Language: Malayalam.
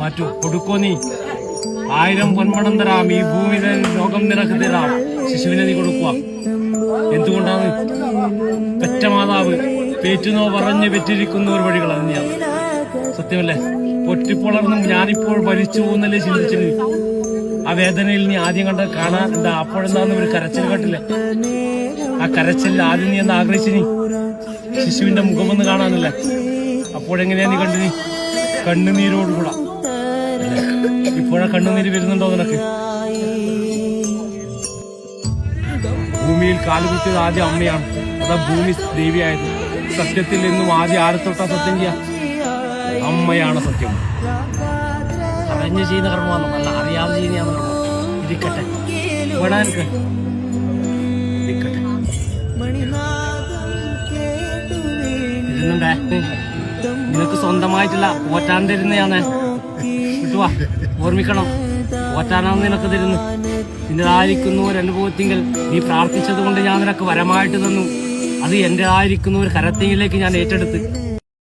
മാറ്റു കൊടുക്കോ നീ 1000 പൊന്മണം തരാം. ഈ ഭൂമിയിലെ ലോകം നിനക്ക് തരാം. ശിശുവിനെ നീ കൊടുക്കുക. എന്തുകൊണ്ടാണ്? പെറ്റ മാതാവ് പേറ്റുന്നോ പറഞ്ഞ് പെറ്റിരിക്കുന്ന ഒരു വഴികൾ തന്നെയാണ്. സത്യമല്ലേ? പൊട്ടിപ്പൊളർന്നും ഞാനിപ്പോൾ ഭരിച്ചു പോകുന്നല്ലേ ചിന്തിച്ചത്. ആ വേദനയിൽ നീ ആദ്യം കണ്ട കാണാൻ എന്താ? അപ്പോഴെന്താന്ന് ഒരു കരച്ചിൽ കേട്ടില്ലേ? ആ കരച്ചിൽ ആദ്യം നീ എന്താ ആഗ്രഹിച്ചു? നീ ശിശുവിന്റെ മുഖമൊന്ന് കാണാനല്ലേ? അപ്പോഴെങ്ങനെയാ നീ കണ്ടു? നീ കണ്ണുനീരോടുകൂടാ. ഇപ്പോഴാ കണ്ണുനീര് വരുന്നുണ്ടോ നിനക്ക്? ഭൂമിയിൽ കാലുകുത്തിയത് ആദ്യം അമ്മയാണ്. അതാ ഭൂമി ദേവിയായത്. സത്യത്തിൽ നിന്നും ആദ്യം ആരെ തൊട്ടാ സത്യം ചെയ്യാ? അമ്മയാണ് സത്യം. അറിഞ്ഞ് ചെയ്യുന്ന കർമ്മമാണ്, അല്ല അറിയാതെ ചെയ്യുന്ന കർമ്മം. ഇരിക്കട്ടെ, വിടാനൊക്കെ ഇരിക്കട്ടെ. ഇരുന്നുണ്ടേ, നിനക്ക് സ്വന്തമായിട്ടില്ല, പോറ്റാൻ തരുന്നയാണേ. കിട്ടുവാ, ഓർമ്മിക്കണം. പോറ്റാനാണ് നിനക്ക് തരുന്നു. നിന്റേതായിരിക്കുന്ന ഒരു അനുഭവത്തിങ്കിൽ നീ പ്രാർത്ഥിച്ചത് കൊണ്ട് ഞാൻ നിനക്ക് വരമായിട്ട് തന്നു. അത് എന്റേതായിരിക്കുന്ന ഒരു കരത്തിലേക്ക് ഞാൻ ഏറ്റെടുത്ത്